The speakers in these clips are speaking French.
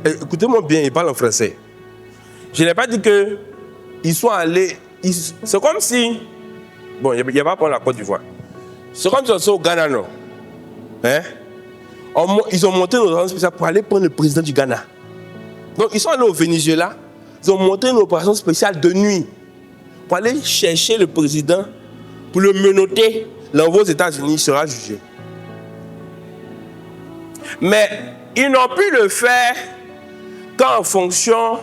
écoutez-moi bien, il parle en français. Je n'ai pas dit qu'ils sont allés... C'est comme si... Bon, il n'y a pas pour la Côte d'Ivoire. C'est comme si on sont au Ghana, non? Hein? Ils ont monté une opération spéciale pour aller prendre le président du Ghana. Donc, ils sont allés au Venezuela. Ils ont monté une opération spéciale de nuit pour aller chercher le président, pour le menotter, l'envoyer aux États-Unis, il sera jugé. Mais ils n'ont pu le faire qu'en fonction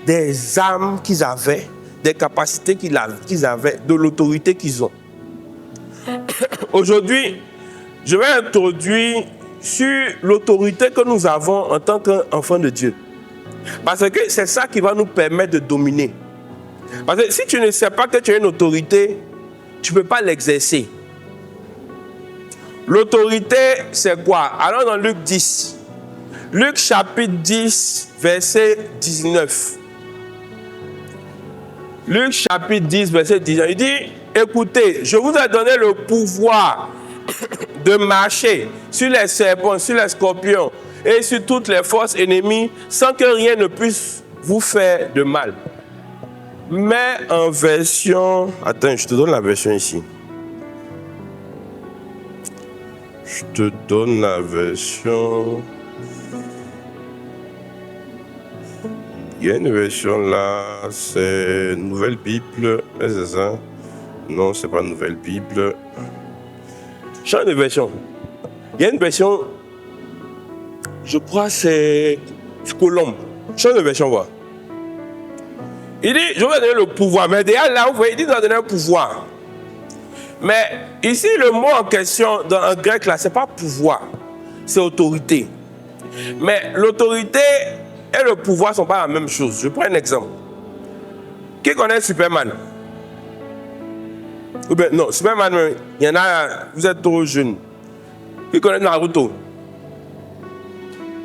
des armes qu'ils avaient, des capacités qu'ils avaient, de l'autorité qu'ils ont. Aujourd'hui, je vais introduire sur l'autorité que nous avons en tant qu'enfants de Dieu. Parce que c'est ça qui va nous permettre de dominer. Parce que si tu ne sais pas que tu as une autorité, tu ne peux pas l'exercer. L'autorité, c'est quoi? Allons dans Luc 10. Luc chapitre 10, verset 19. Luc chapitre 10, verset 19. Il dit, écoutez, je vous ai donné le pouvoir de marcher sur les serpents, sur les scorpions et sur toutes les forces ennemies sans que rien ne puisse vous faire de mal. Mais en version... Attends, je te donne la version ici. Je te donne la version... Il y a une version là, c'est Nouvelle Bible. C'est ça? Non, c'est pas Nouvelle Bible. Change de version. Il y a une version, je crois c'est Colombe. Change de version, voir. Il dit, je vais donner le pouvoir. Mais déjà là, vous voyez, il dit de donner un pouvoir. Mais ici, le mot en question, dans un grec là, c'est pas pouvoir, c'est autorité. Mais l'autorité et le pouvoir ne sont pas la même chose. Je prends un exemple. Qui connaît Superman? Ou bien, non, Superman, il y en a, vous êtes trop jeunes. Qui connaît Naruto?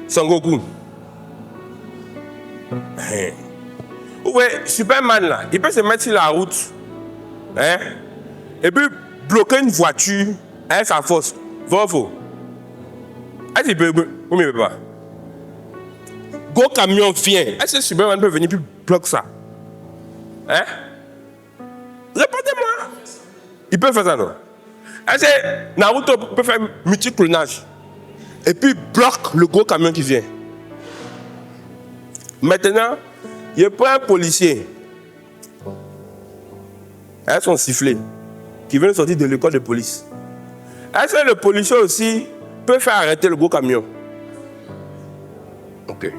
Sangoku. Vous voyez, Superman là, il peut se mettre sur la route, hein, et puis bloquer une voiture avec sa force. Vrai ou faux? Est-ce qu'il peut? Ou il ne peut pas? Gros camion vient. Est-ce que Superman peut venir puis bloquer ça? Hein? Répondez-moi. Il peut faire ça, non? Est-ce que Naruto peut faire multiclonage et puis bloque le gros camion qui vient? Maintenant, il prend un policier avec son sifflet qui vient de sortir de l'école de police. Est-ce que le policier aussi peut faire arrêter le gros camion? Ok.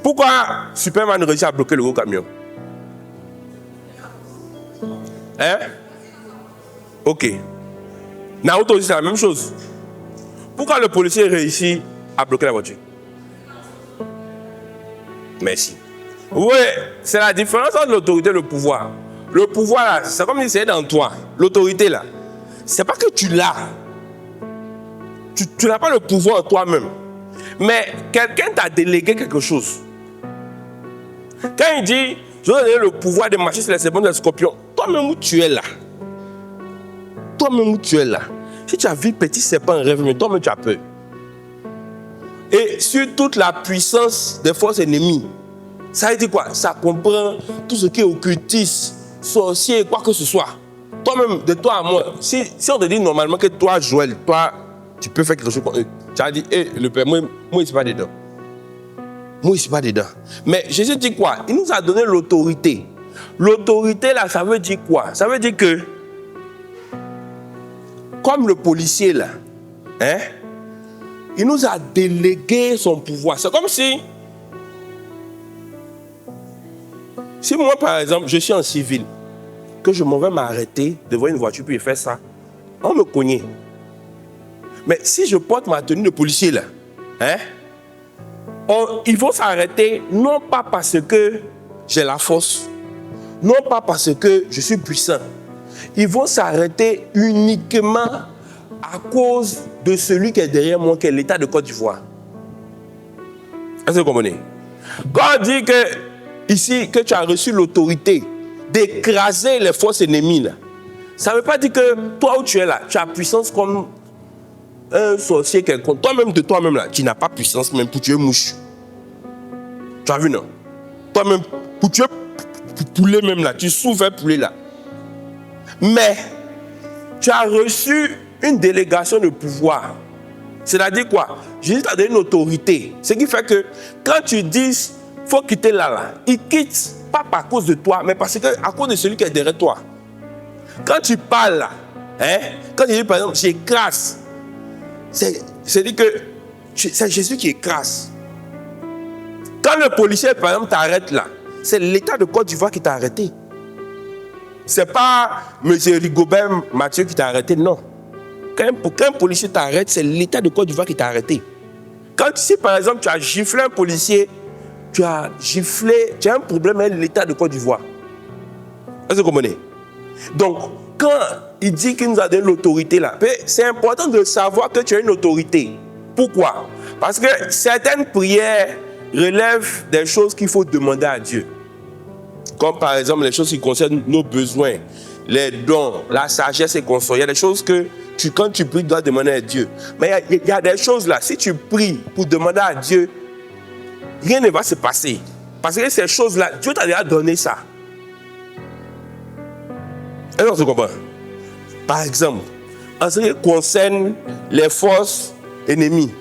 Pourquoi Superman réussit à bloquer le gros camion? Hein? Ok. Naruto aussi c'est la même chose. Pourquoi le policier réussit à bloquer la voiture? Merci. Oui, c'est la différence entre l'autorité et le pouvoir. Le pouvoir, là, c'est comme si c'est dans toi. L'autorité, là, c'est pas que tu l'as. Tu n'as pas le pouvoir en toi-même. Mais quelqu'un t'a délégué quelque chose. Quand il dit, je vais donner le pouvoir de marcher sur les serpents et les scorpions, toi-même où tu es là. Toi-même où tu es là. Si tu as vu petit serpent en rêve, mais toi-même tu as peur. Et sur toute la puissance des forces ennemies, ça veut dire quoi? Ça comprend tout ce qui est occultisme, sorcier, quoi que ce soit. Toi-même, de toi à moi, si on te dit normalement que toi, Joël, toi, tu peux faire quelque chose comme eux, tu as dit, le père, moi, je ne suis pas dedans. Moi, je ne suis pas dedans. Mais Jésus dit quoi? Il nous a donné l'autorité. L'autorité, là, ça veut dire quoi? Ça veut dire que, comme le policier, là, hein, il nous a délégué son pouvoir. C'est comme si moi, par exemple, je suis en civil, que je m'en vais m'arrêter devant une voiture puis faire ça, on me connaît. Mais si je porte ma tenue de policier, là, hein, ils vont s'arrêter non pas parce que j'ai la force, non pas parce que je suis puissant. Ils vont s'arrêter uniquement à cause de celui qui est derrière moi, qui est l'État de Côte d'Ivoire. Est-ce que vous comprenez? Quand on dit que, ici, que tu as reçu l'autorité d'écraser les forces ennemies, là, ça ne veut pas dire que toi où tu es là, tu as puissance comme un sorcier quelconque. Toi-même de toi-même, là, tu n'as pas puissance même pour tuer une mouche. Tu as vu, non? Toi-même, pour tuer poulet même là, tu souffres poulet là. Mais tu as reçu une délégation de pouvoir. C'est-à-dire quoi? Jésus t'a donné une autorité. Ce qui fait que quand tu dis faut quitter là, il quitte pas par cause de toi, mais parce que à cause de celui qui est derrière toi. Quand tu parles là, quand tu dis par exemple j'écrase, c'est-à-dire que c'est Jésus qui écrase. Quand le policier par exemple t'arrête là, c'est l'État de Côte d'Ivoire qui t'a arrêté. C'est pas M. Rigobert Mathieu qui t'a arrêté, non. Quand un policier t'arrête, c'est l'État de Côte d'Ivoire qui t'a arrêté. Quand si par exemple tu as giflé un policier, tu as un problème avec l'État de Côte d'Ivoire. Est-ce que vous comprenez? Donc, quand il dit qu'il nous a donné l'autorité là, c'est important de savoir que tu as une autorité. Pourquoi? Parce que certaines prières relèvent des choses qu'il faut demander à Dieu. Comme par exemple les choses qui concernent nos besoins, les dons, la sagesse et consorts. Il y a des choses que quand tu pries, tu dois demander à Dieu. Mais il y a des choses là, si tu pries pour demander à Dieu, rien ne va se passer. Parce que ces choses-là, Dieu t'a déjà donné ça. Est-ce qu'on se comprend? Par exemple, en ce qui concerne les forces ennemies.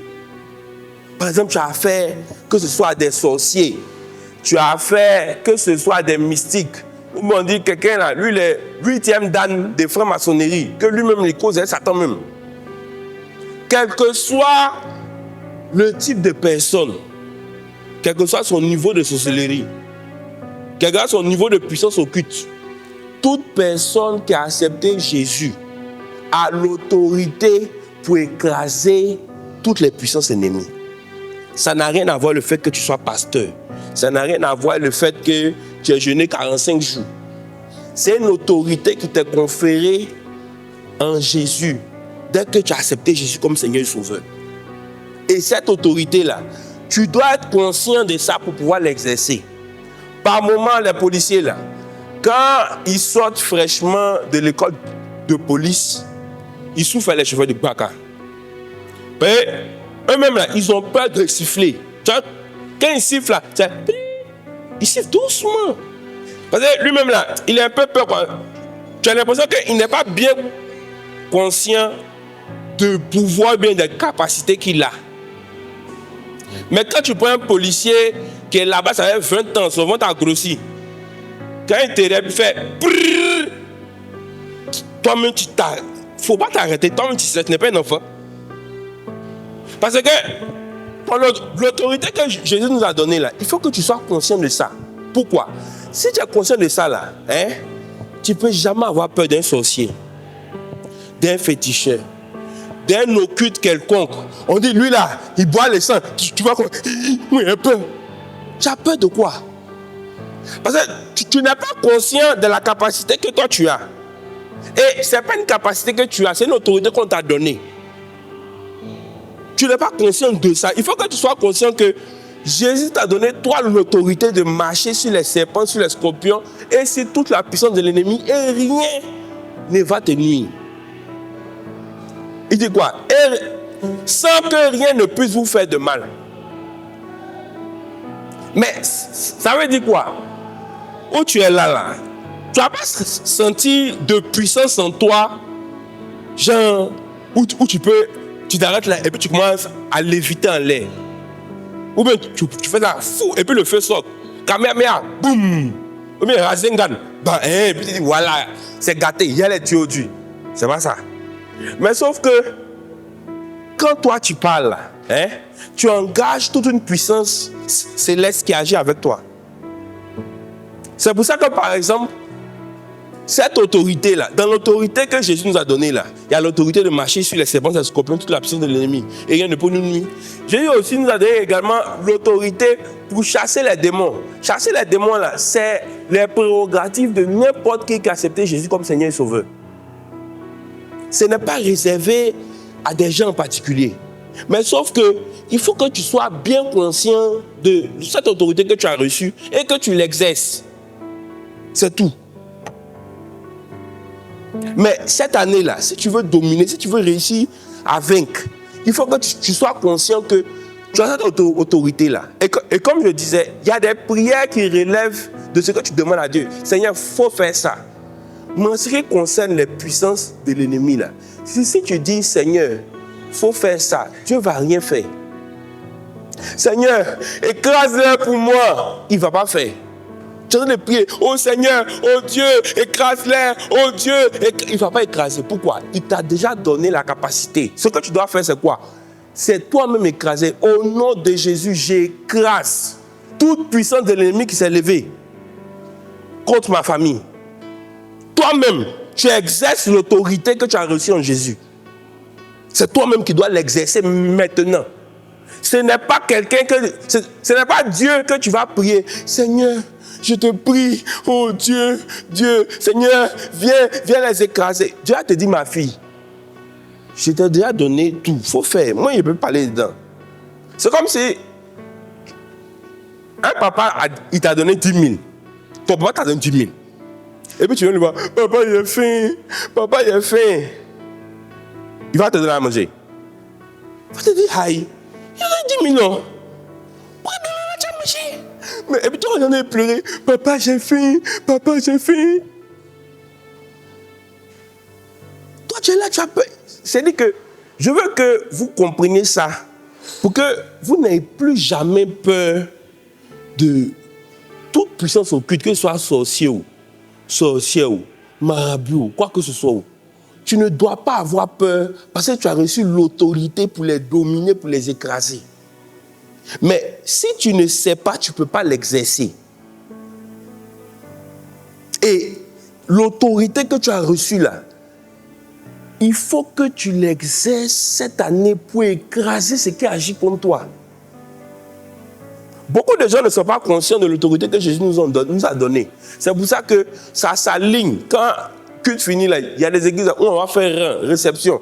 Par exemple, tu as affaire que ce soit des sorciers. Tu as affaire que ce soit des mystiques. Ou on dit quelqu'un là, lui, le 8e dan des francs-maçonnerie, que lui-même les cause est Satan même. Quel que soit le type de personne, quel que soit son niveau de sorcellerie, quel que soit son niveau de puissance occulte, toute personne qui a accepté Jésus a l'autorité pour écraser toutes les puissances ennemies. Ça n'a rien à voir le fait que tu sois pasteur. Ça n'a rien à voir le fait que tu aies jeûné 45 jours. C'est une autorité qui t'est conférée en Jésus dès que tu as accepté Jésus comme Seigneur et Sauveur. Et cette autorité-là, tu dois être conscient de ça pour pouvoir l'exercer. Par moment, les policiers, là, quand ils sortent fraîchement de l'école de police, ils souffrent les cheveux de Baka. Eux-mêmes, là, ils ont peur de siffler. Tu vois, quand ils sifflent, là, ils sifflent doucement. Parce que lui-même, là, il a un peu peur. Quoi. Tu as l'impression qu'il n'est pas bien conscient de pouvoir, bien des capacités qu'il a. Mais quand tu prends un policier qui est là-bas, ça fait 20 ans, son ventre a grossi. Quand il te fait toi-même, il ne faut pas t'arrêter. Toi-même, tu sais, tu n'es pas un enfant. Parce que l'autorité que Jésus nous a donnée là, il faut que tu sois conscient de ça. Pourquoi? Si tu es conscient de ça là, tu ne peux jamais avoir peur d'un sorcier, d'un féticheur, d'un occulte quelconque. On dit lui là, il boit le sang. Tu vois quoi? Oui, un peu. Tu as peur de quoi? Parce que tu n'es pas conscient de la capacité que toi tu as. Et ce n'est pas une capacité que tu as, c'est une autorité qu'on t'a donnée. Tu n'es pas conscient de ça. Il faut que tu sois conscient que Jésus t'a donné, toi, l'autorité de marcher sur les serpents, sur les scorpions et sur toute la puissance de l'ennemi et rien ne va te nuire. Il dit quoi? Et sans que rien ne puisse vous faire de mal. Mais ça veut dire quoi? Où tu es là, tu n'as pas senti de puissance en toi, genre, où tu t'arrêtes là et puis tu commences à léviter en l'air. Ou bien tu fais ça, fou, et puis le feu sort. Kamehameha, boum. Ou bien Rasengan, et puis tu dis voilà, c'est gâté, il y a les tuyaux du. C'est pas ça. Mais sauf que, quand toi tu parles, tu engages toute une puissance céleste qui agit avec toi. C'est pour ça que par exemple, cette autorité-là, dans l'autorité que Jésus nous a donnée là, il y a l'autorité de marcher sur les serpents et les scorpions, toute la puissance de l'ennemi. Et rien ne peut nous nuire. Jésus aussi nous a donné également l'autorité pour chasser les démons. Chasser les démons là, c'est les prérogatives de n'importe qui a accepté Jésus comme Seigneur et Sauveur. Ce n'est pas réservé à des gens en particulier. Mais sauf que, il faut que tu sois bien conscient de cette autorité que tu as reçue et que tu l'exerces. C'est tout. Mais cette année-là, si tu veux dominer, si tu veux réussir à vaincre, il faut que tu sois conscient que Tu as cette autorité-là. Et comme je disais, il y a des prières qui relèvent de ce que tu demandes à Dieu. Seigneur, il faut faire ça. Mais en ce qui concerne les puissances de l'ennemi, là, si tu dis, Seigneur, il faut faire ça, Dieu ne va rien faire. Seigneur, écrase-le pour moi. Il ne va pas faire. Tu es en train de prier, oh Seigneur, oh Dieu, écrase-les, oh Dieu. Il ne va pas écraser. Pourquoi? Il t'a déjà donné la capacité. Ce que tu dois faire, c'est quoi? C'est toi-même écraser. Au nom de Jésus, j'écrase toute puissance de l'ennemi qui s'est levée contre ma famille. Toi-même, tu exerces l'autorité que tu as reçue en Jésus. C'est toi-même qui dois l'exercer maintenant. Ce n'est pas ce n'est pas Dieu que tu vas prier. Seigneur, je te prie, oh Dieu, Seigneur, viens les écraser. Dieu a te dit, ma fille, je t'ai déjà donné tout, il faut faire. Moi, je ne peux pas aller dedans. C'est comme si un papa, il t'a donné 10 000. Ton papa t'a donné 10 000. Et puis tu viens lui voir, papa, il a faim, papa, il a faim. Il va te donner à manger. Il va te dire, aïe, il y a 10 000 ans. Pourquoi tu as mangé? Mais et puis toi, on en a pleuré, papa, j'ai faim, papa, j'ai faim. Toi, tu es là, tu as peur. C'est-à-dire que je veux que vous compreniez ça pour que vous n'ayez plus jamais peur de toute puissance occulte, que ce soit sorcier ou marabout ou quoi que ce soit. Tu ne dois pas avoir peur parce que tu as reçu l'autorité pour les dominer, pour les écraser. Mais si tu ne sais pas, tu ne peux pas l'exercer. Et l'autorité que tu as reçue là, il faut que tu l'exerces cette année pour écraser ce qui agit contre toi. Beaucoup de gens ne sont pas conscients de l'autorité que Jésus nous a donnée. C'est pour ça que ça s'aligne. Quand culte finit, là, il y a des églises où on va faire réception.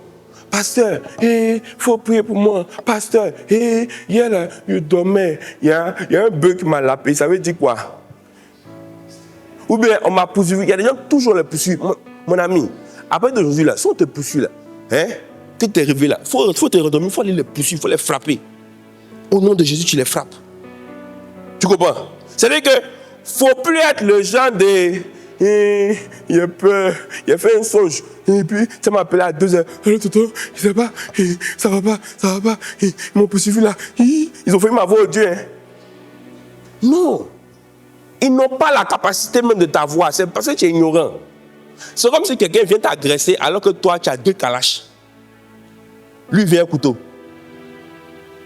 Pasteur, il faut prier pour moi. Pasteur, hier là, je dormais. Il y a un bœuf qui m'a lapé. Ça veut dire quoi? Ou bien on m'a poursuivi. Il y a des gens qui toujours les poursuivent. Mon ami, après d'aujourd'hui, là, si on te poursuit, là, que tu es réveillé là, il faut te redormir, il faut aller les poursuivre, il faut les frapper. Au nom de Jésus, tu les frappes. Tu comprends? C'est-à-dire qu'il ne faut plus être le genre de... il a peur, il a fait un songe. Et puis, ça m'a appelé à 2h. Allô, Toto, je ne sais pas, ça va pas. Ils m'ont poursuivi là. Ils ont fait m'avoir au Dieu. Hein. Non. Ils n'ont pas la capacité même de t'avoir. C'est parce que tu es ignorant. C'est comme si quelqu'un vient t'agresser alors que toi, tu as 2 calaches. Lui, vient un couteau.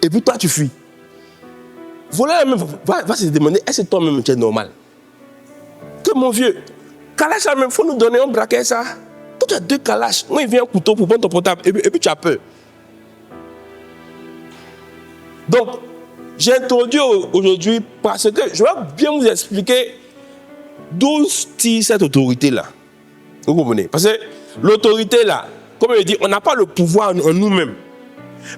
Et puis toi, tu fuis. Voilà, va se demander, est-ce que toi-même tu es normal? Que mon vieux, calache là même, il faut nous donner un braquet ça. Toi, tu as 2 calaches. Moi, il vient un couteau pour prendre ton portable. Et puis tu as peur. Donc, j'ai introduit aujourd'hui parce que je vais bien vous expliquer d'où tire cette autorité-là. Vous comprenez? Parce que l'autorité là, comme je dis, on n'a pas le pouvoir en nous-mêmes.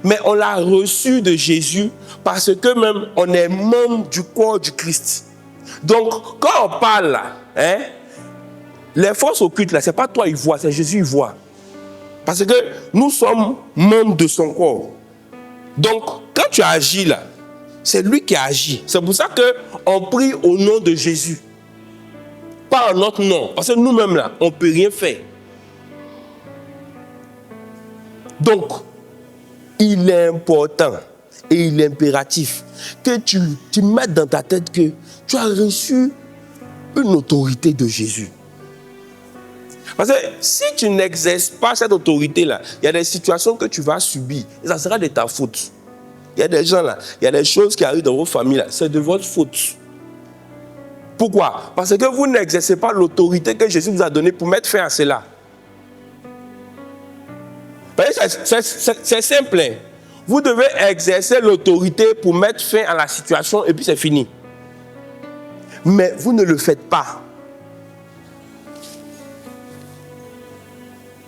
Mais on l'a reçu de Jésus parce que même on est membre du corps du Christ. Donc, quand on parle là, les forces occultes là, ce n'est pas toi qui vois, c'est Jésus qui voit. Parce que nous sommes membres de son corps. Donc, quand tu agis là, c'est lui qui agit. C'est pour ça qu'on prie au nom de Jésus. Pas en notre nom. Parce que nous-mêmes là, on ne peut rien faire. Donc, il est important et il est impératif que tu mettes dans ta tête que tu as reçu une autorité de Jésus. Parce que si tu n'exerces pas cette autorité-là, il y a des situations que tu vas subir et ça sera de ta faute. Il y a des gens là, il y a des choses qui arrivent dans vos familles là, c'est de votre faute. Pourquoi? Parce que vous n'exercez pas l'autorité que Jésus vous a donnée pour mettre fin à cela. C'est simple. Hein? Vous devez exercer l'autorité pour mettre fin à la situation et puis c'est fini. Mais vous ne le faites pas.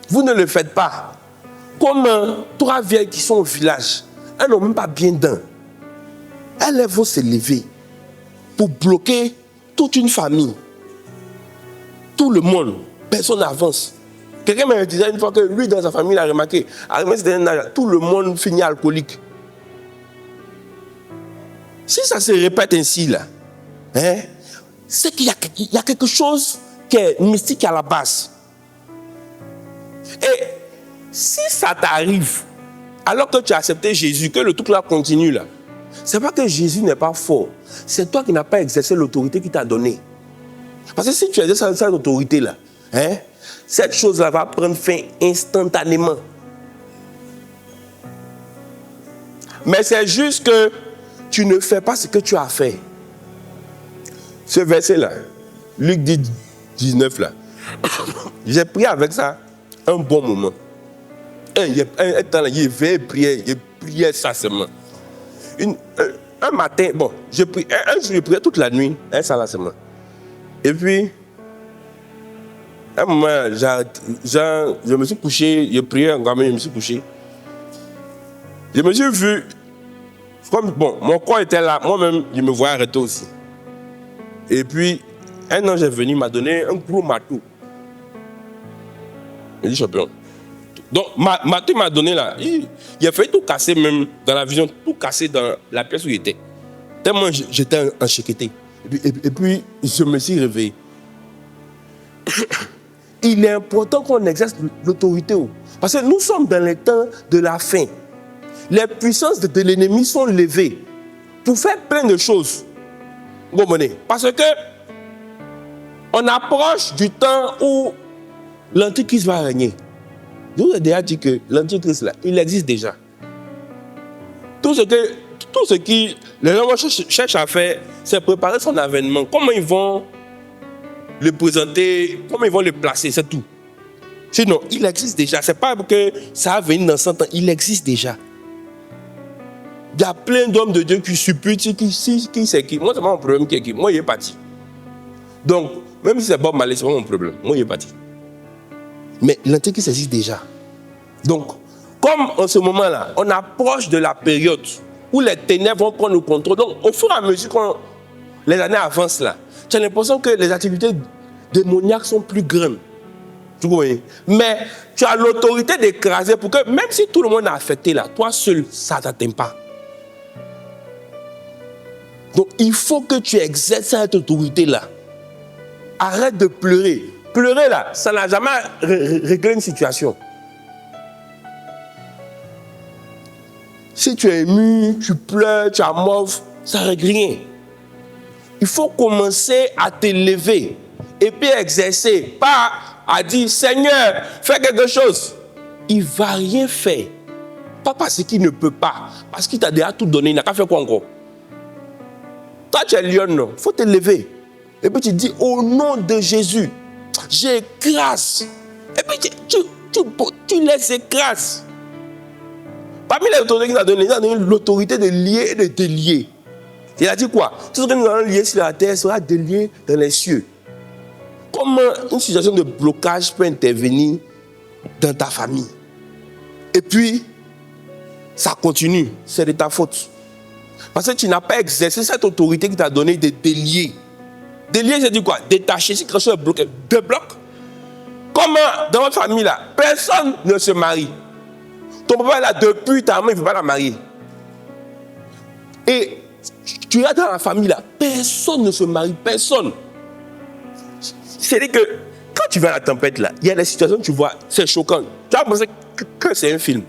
Vous ne le faites pas. Comme 3 vieilles qui sont au village. Elles n'ont même pas bien dents. Elles vont se lever pour bloquer toute une famille. Tout le monde. Personne n'avance. Quelqu'un m'a dit une fois que lui, dans sa famille, il a remarqué, tout le monde finit alcoolique. Si ça se répète ainsi, là, hein, c'est qu'il y a quelque chose qui est mystique à la base. Et si ça t'arrive, alors que tu as accepté Jésus, que le truc là continue là, c'est pas que Jésus n'est pas fort, c'est toi qui n'as pas exercé l'autorité qu'il t'a donnée. Parce que si tu exerces cette autorité là, hein, cette chose là va prendre fin instantanément. Mais c'est juste que tu ne fais pas ce que tu as fait. Ce verset là, Luc 10, 19 là, j'ai prié avec ça un bon moment. Un temps là, il priait ça seulement. Un matin, bon, un jour, je priais toute la nuit, ça là seulement. Et puis, à un moment, je me suis couché, je priais encore, mais je me suis couché. Je me suis vu, comme, bon, mon corps était là, moi-même, je me voyais arrêter aussi. Et puis, un ange est venu, il m'a donné un gros marteau. Il dit, champion. Donc, marteau m'a donné là, il a fait tout casser même dans la vision, tout casser dans la pièce où il était. Tellement j'étais enchiqueté. Et puis, je me suis réveillé. Il est important qu'on exerce l'autorité. Parce que nous sommes dans les temps de la fin. Les puissances de l'ennemi sont levées pour faire plein de choses. Parce que on approche du temps où l'Antichrist va régner. Je vous ai déjà dit que l'Antichrist là, il existe déjà. Tout ce que les gens cherchent à faire, c'est préparer son avènement. Comment ils vont le présenter, comment ils vont le placer, c'est tout. Sinon, il existe déjà. C'est pas que ça va venir dans 100 ans, il existe déjà. Il y a plein d'hommes de Dieu qui supputent, qui c'est qui. Moi, c'est pas mon problème qui est qui. Moi, il est parti. Donc, même si c'est Bob Marley, c'est pas mon problème. Moi, il est parti. Mais l'Antichrist existe déjà. Donc, comme en ce moment-là, on approche de la période où les ténèbres vont prendre le contrôle. Donc, au fur et à mesure que les années avancent là, tu as l'impression que les activités démoniaques sont plus grandes. Tu vois? Mais tu as l'autorité d'écraser pour que, même si tout le monde est affecté là, toi seul, ça ne t'atteint pas. Donc, il faut que tu exerces cette autorité-là. Arrête de pleurer. Pleurer là, ça n'a jamais réglé une situation. Si tu es ému, tu pleures, tu as mauve, ça ne règle rien. Il faut commencer à t'élever et puis exercer. Pas à dire, Seigneur, fais quelque chose. Il ne va rien faire. Pas parce qu'il ne peut pas. Parce qu'il t'a déjà tout donné. Il n'a qu'à faire quoi encore? Toi, tu es lion, non? Il faut t'élever. Et puis tu dis, au nom de Jésus, j'écrase. Et puis tu laisses écraser. Parmi les autorités qu'il a donné, il a donné l'autorité de lier et de délier. Il a dit quoi? Tout ce que nous allons lier sur la terre sera délié dans les cieux. Comment une situation de blocage peut intervenir dans ta famille? Et puis, ça continue. C'est de ta faute. Parce que tu n'as pas exercé cette autorité qui t'a donné de délier. Délier, c'est dit quoi? Détacher. Si quelque chose est bloqué, débloque. Comment dans votre famille là, personne ne se marie? Ton papa est là depuis ta maman, il ne veut pas la marier. Et tu es dans la famille là, personne ne se marie, personne. C'est-à-dire que quand tu vas à la tempête là, il y a des situations que tu vois, c'est choquant. Tu vas penser que c'est un film.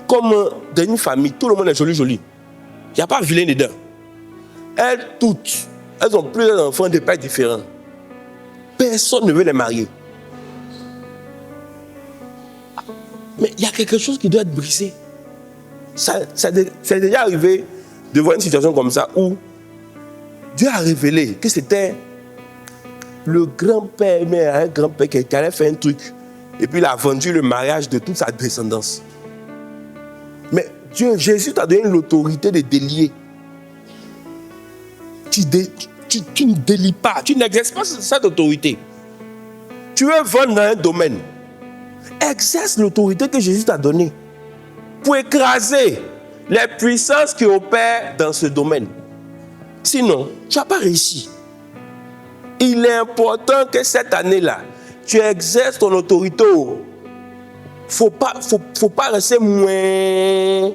Comme dans une famille, tout le monde est joli. Il n'y a pas vilain dedans. Elles toutes, elles ont plusieurs enfants de pères différents. Personne ne veut les marier. Mais il y a quelque chose qui doit être brisé. C'est déjà arrivé de voir une situation comme ça où Dieu a révélé que c'était le grand-père, mais un grand-père qui allait faire un truc. Et puis il a vendu le mariage de toute sa descendance. Mais Jésus t'a donné l'autorité de délier. Tu ne délies pas, tu n'exerces pas cette autorité. Tu veux vendre dans un domaine. Exerce l'autorité que Jésus t'a donnée pour écraser les puissances qui opèrent dans ce domaine. Sinon, tu n'as pas réussi. Il est important que cette année-là, tu exerces ton autorité. Faut pas rester moins.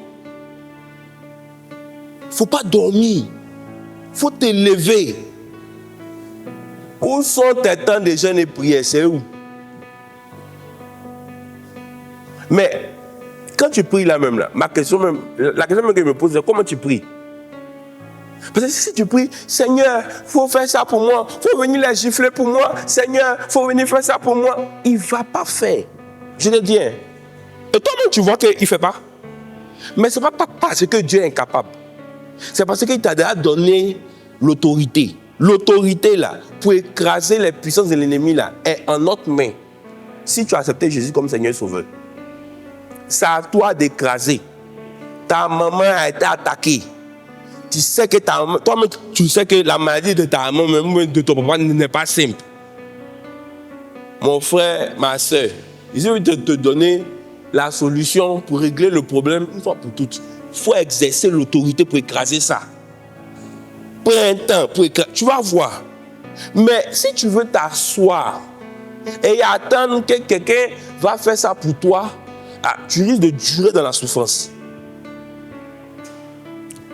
Faut pas dormir. faut t'élever. Où sont tes temps de jeûne et prière? C'est où? Mais quand tu pries là même, là, la question même que je me pose, c'est comment tu pries? Parce que si tu pries, Seigneur, il faut faire ça pour moi, il faut venir les gifler pour moi, Seigneur, il faut venir faire ça pour moi, il ne va pas faire. Je te dis, et toi-même tu vois qu'il ne fait pas. Mais ce n'est pas parce que Dieu est incapable. C'est parce qu'il t'a déjà donné l'autorité. L'autorité là, pour écraser les puissances de l'ennemi là, est en notre main. Si tu as accepté Jésus comme Seigneur et Sauveur, c'est à toi d'écraser. Ta maman a été attaquée. Tu sais que toi-même, tu sais que la maladie de ta maman, même de ton papa, n'est pas simple. Mon frère, ma soeur, ils ont te donner la solution pour régler le problème une fois pour toutes. Il faut exercer l'autorité pour écraser ça. Prends un temps pour écraser. Tu vas voir. Mais si tu veux t'asseoir et attendre que quelqu'un va faire ça pour toi, tu risques de durer dans la souffrance.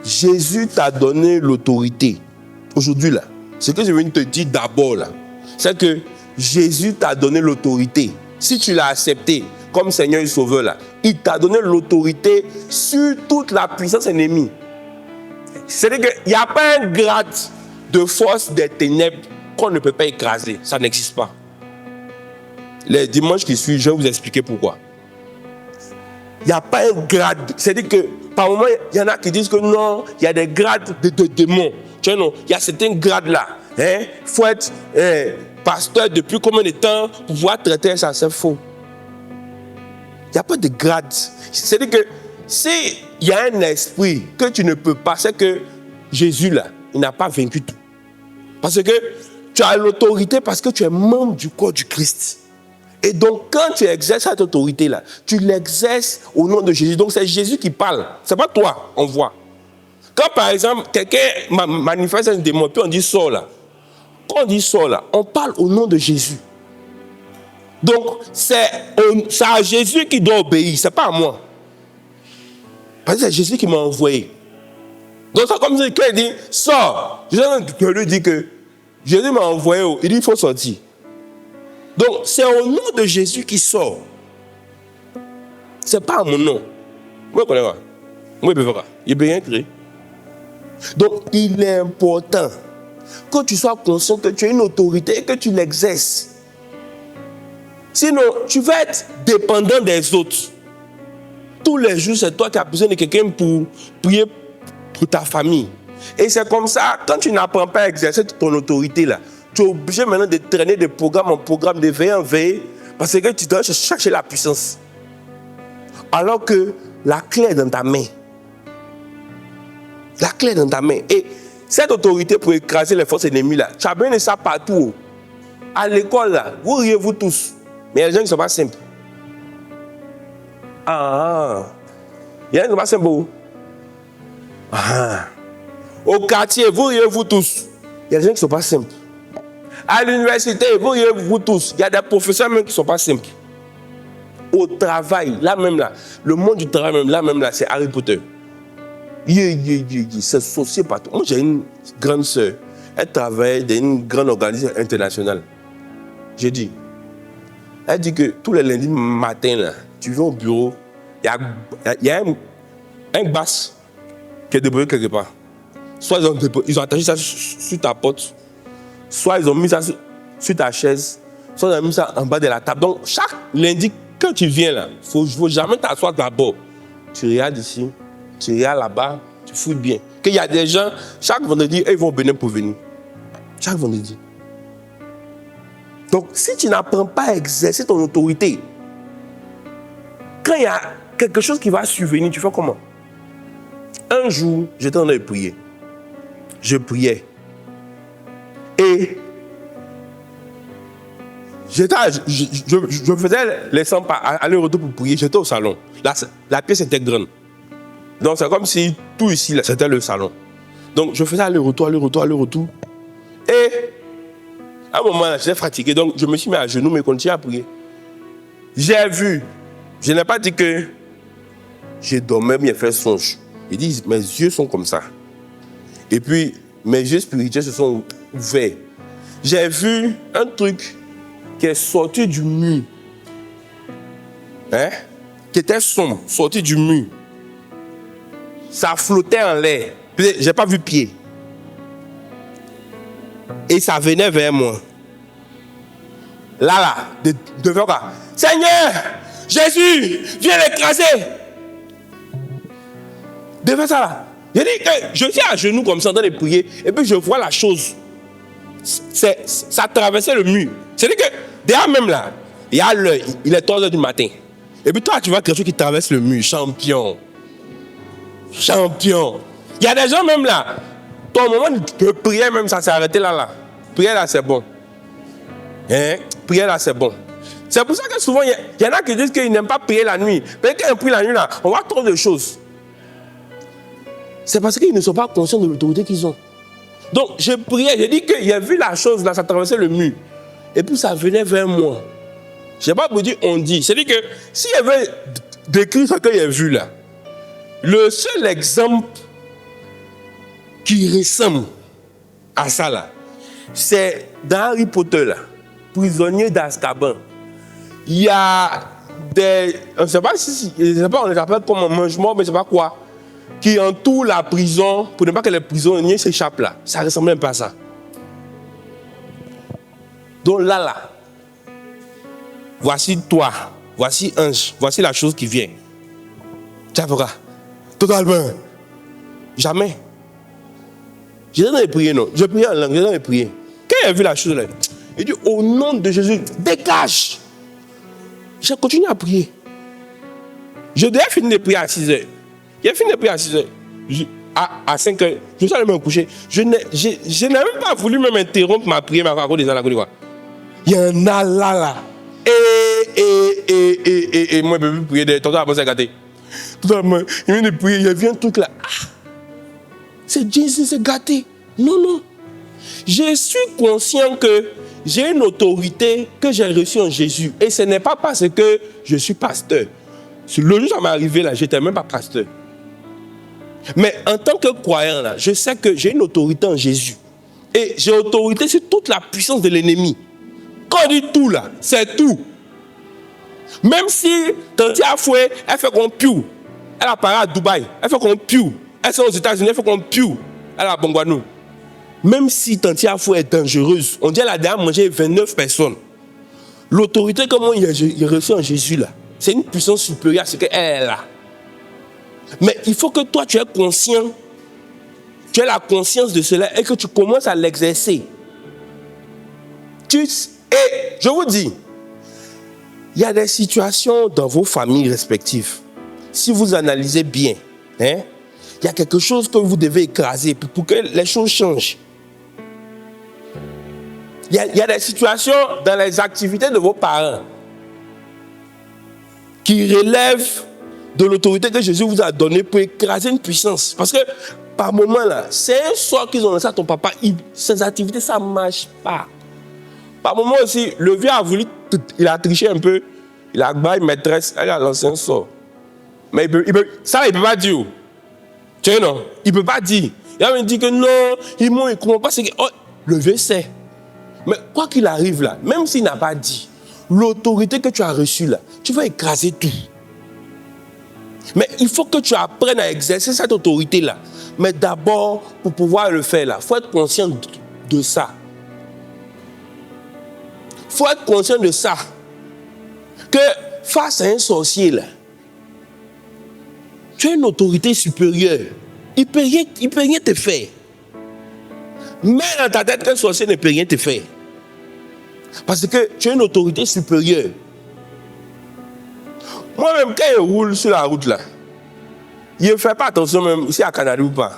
Jésus t'a donné l'autorité. Aujourd'hui, là, ce que je viens de te dire d'abord, là, c'est que Jésus t'a donné l'autorité. Si tu l'as accepté comme Seigneur et Sauveur, là, il t'a donné l'autorité sur toute la puissance ennemie. C'est-à-dire qu'il n'y a pas un grade de force des ténèbres qu'on ne peut pas écraser. Ça n'existe pas. Les dimanches qui suivent, je vais vous expliquer pourquoi. Il n'y a pas un grade. C'est-à-dire que par moment, il y en a qui disent que non, il y a des grades de démons. Tu vois, non, il y a certains grades-là. Il faut être pasteur depuis combien de temps pour pouvoir traiter ça, c'est faux. Il n'y a pas de grade. C'est-à-dire que s'il y a un esprit que tu ne peux pas, c'est que Jésus, là, il n'a pas vaincu tout. Parce que tu as l'autorité parce que tu es membre du corps du Christ. Et donc, quand tu exerces cette autorité-là, tu l'exerces au nom de Jésus. Donc, c'est Jésus qui parle. Ce n'est pas toi, on voit. Quand, par exemple, quelqu'un manifeste un démon, puis on dit « sors là ». Quand on dit « sors là », on parle au nom de Jésus. Donc, c'est à Jésus qui doit obéir, ce n'est pas à moi. Parce que c'est Jésus qui m'a envoyé. Donc, c'est comme si quelqu'un dit « sors ». Je lui dis que Jésus m'a envoyé, il dit « il faut sortir ». Donc, c'est au nom de Jésus qui sort. Ce n'est pas à mon nom. Moi, je connais pas. Moi, je ne peux pas. Je ne peux rien créer. Donc, il est important que tu sois conscient que tu as une autorité et que tu l'exerces. Sinon, tu vas être dépendant des autres. Tous les jours, c'est toi qui as besoin de quelqu'un pour prier pour ta famille. Et c'est comme ça, quand tu n'apprends pas à exercer ton autorité là, tu es obligé maintenant de traîner de programme en programme, de veille en veille, parce que tu dois chercher la puissance. Alors que la clé est dans ta main. La clé est dans ta main. Et cette autorité pour écraser les forces ennemies là, tu as besoin de ça partout. À l'école là, vous riez vous tous. Mais il y a des gens qui ne sont pas simples. Il y a des gens qui ne sont pas simples. Au quartier, vous riez vous tous. Il y a des gens qui ne sont pas simples. À l'université, vous riez vous tous. Il y a des professeurs même qui ne sont pas simples. Au travail, là même là, le monde du travail même là, c'est Harry Potter. C'est associé partout. Moi, j'ai une grande sœur. Elle travaille dans une grande organisation internationale. J'ai dit, elle dit que tous les lundis matin, là, tu vas au bureau, il y a un basse qui est débrouillé quelque part. Soit ils ont attaché ça sur ta porte, soit ils ont mis ça sur ta chaise, soit ils ont mis ça en bas de la table. Donc, chaque lundi, quand tu viens là, il ne faut jamais t'asseoir d'abord. Tu regardes ici, tu regardes là-bas, tu fouilles bien. Qu'il y a des gens, chaque vendredi, ils vont venir pour venir. Chaque vendredi. Donc, si tu n'apprends pas à exercer ton autorité, quand il y a quelque chose qui va survenir, tu fais comment? Un jour, j'étais en train de prier. Je priais. Et je faisais les 100 pas, aller-retour pour prier. J'étais au salon. La pièce était grande. Donc, c'est comme si tout ici, là, c'était le salon. Donc, je faisais aller-retour. Et à un moment, là, j'étais fatigué. Donc, je me suis mis à genoux, mais continué à prier. J'ai vu. Je n'ai pas dit que je dormais, bien fait songe. Il dit, mes yeux sont comme ça. Et puis, mes yeux spirituels se sont ouverts. J'ai vu un truc qui est sorti du mur. Hein? Qui était sombre, sorti du mur. Ça flottait en l'air. Je n'ai pas vu pied. Et ça venait vers moi. Là, devant quoi? Seigneur, Jésus, viens l'écraser. Devant ça là. Je dis que je suis à genoux comme ça en train de prier. Et puis je vois la chose. Ça traversait le mur. C'est-à-dire que derrière même là, il y a l'heure, il est 3h du matin. Et puis toi, tu vois quelque chose qui traverse le mur. Champion. Champion. Il y a des gens même là. Ton moment de prière même, ça s'est arrêté là. Prière là, c'est bon. Hein? Prière là, c'est bon. C'est pour ça que souvent, il y en a qui disent qu'ils n'aiment pas prier la nuit. Mais quand ils prient la nuit là, on voit trop de choses. C'est parce qu'ils ne sont pas conscients de l'autorité qu'ils ont. Donc, je priais, j'ai dit qu'il a vu la chose là, ça traversait le mur. Et puis ça venait vers moi. Je n'ai pas vous dire on dit. C'est-à-dire que s'il y avait décrit ce qu'il a vu là, le seul exemple qui ressemble à ça là, c'est dans Harry Potter là, prisonnier d'Azkaban. Il y a des, on ne sait pas si, je ne sais pas, on les appelle comme un mange-mort, mais je ne sais pas quoi, qui entoure la prison pour ne pas que les prisonniers s'échappent là. Ça ne ressemble même pas à ça. Donc là, voici toi, voici ange, voici la chose qui vient. Tiens, totalement. Jamais. J'ai dans les prières, non. Je priais en langue, j'ai dans les prières. Quand il a vu la chose là, il dit au nom de Jésus, dégage. J'ai continué à prier. Je devais finir de prier à 6h. J'ai fini de prier à 6h. À 5h, je suis allé me coucher. Je n'ai même pas voulu même interrompre ma prière, ma cause des gens là. Il y en a là. Et moi, je peux prier. Tonton a pensé à gâter. Totalement. Il vient de prier, il y a un truc là. C'est Jésus, c'est gâté. Non. Je suis conscient que j'ai une autorité que j'ai reçue en Jésus. Et ce n'est pas parce que je suis pasteur. Le jour où ça m'est arrivé là, je n'étais même pas pasteur. Mais en tant que croyant là, je sais que j'ai une autorité en Jésus. Et j'ai autorité sur toute la puissance de l'ennemi. Quand on dit tout là, c'est tout. Même si Tanti Afoué, elle fait qu'on piou. Elle apparaît à Dubaï, elle fait qu'on piou. Elle est aux États-Unis, elle fait qu'on piou. Elle est à Bongwanou. Même si Tanti Afoué est dangereuse, on dit qu'elle a déjà mangé 29 personnes. L'autorité, comment il a reçu en Jésus là, c'est une puissance supérieure à ce qu'elle est là. Mais il faut que toi tu es conscient, tu aies la conscience de cela et que tu commences à l'exercer. Et je vous dis, il y a des situations dans vos familles respectives. Si vous analysez bien, il y a quelque chose que vous devez écraser pour que les choses changent. Il y a des situations dans les activités de vos parents qui relèvent de l'autorité que Jésus vous a donnée pour écraser une puissance. Parce que par moment là, c'est un sort qu'ils ont lancé à ton papa. Ces activités, ça ne marche pas. Par moment aussi, le vieux a voulu, il a triché un peu. Il a gagné une maîtresse, elle a lancé un sort. Mais il ne peut pas dire. Tu sais, non? Il ne peut pas dire. Il a même dit que non, il ne comprend pas ce que. Oh, le vieux sait. Mais quoi qu'il arrive là, même s'il n'a pas dit, l'autorité que tu as reçue là, tu vas écraser tout. Mais il faut que tu apprennes à exercer cette autorité là. Mais d'abord, pour pouvoir le faire là, il faut être conscient de ça. Il faut être conscient de ça. Que face à un sorcier là, tu as une autorité supérieure. Il ne peut rien te faire. Mais dans ta tête qu'un sorcier ne peut rien te faire. Parce que tu as une autorité supérieure. Moi-même, quand je roule sur la route là, je ne fais pas attention même ici à Canada ou pas.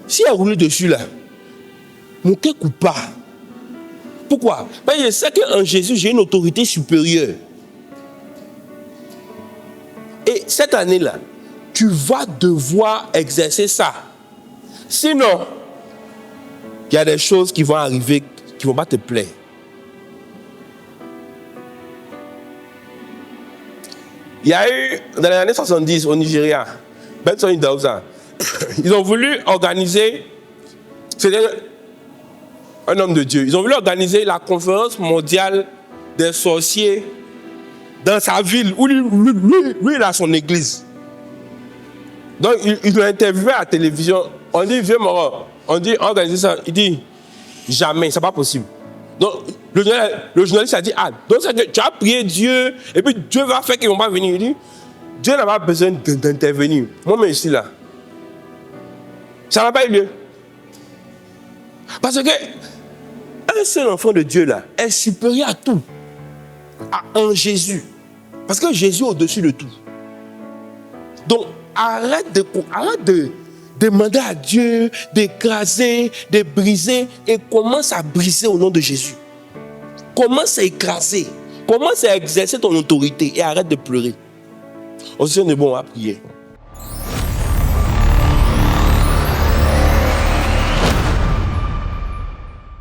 Si je roule dessus là, mon cœur ne coupe pas. Pourquoi? Parce que je sais qu'en Jésus, j'ai une autorité supérieure. Et cette année-là, tu vas devoir exercer ça. Sinon, il y a des choses qui vont arriver qui ne vont pas te plaire. Il y a eu, dans les années 70, au Nigeria, Benson Idahosa, ils ont voulu organiser, c'était un homme de Dieu, ils ont voulu organiser la conférence mondiale des sorciers dans sa ville, où lui il a son église. Donc, il l'a interviewé à la télévision. On dit, vieux mort, on dit, organisez ça. Il dit, jamais, c'est pas possible. Donc, le journaliste a dit, ah, donc tu as prié Dieu, et puis Dieu va faire qu'ils ne vont pas venir. Il dit, Dieu n'a pas besoin d'intervenir. Moi-même, je suis là. Ça n'a pas eu lieu. Parce que un seul enfant de Dieu là est supérieur à tout. À un Jésus. Parce que Jésus est au-dessus de tout. Donc, arrête de demander à Dieu d'écraser, de briser, et commence à briser au nom de Jésus. Commence à écraser. Commence à exercer ton autorité et arrête de pleurer. On se dit, bon, on va prier.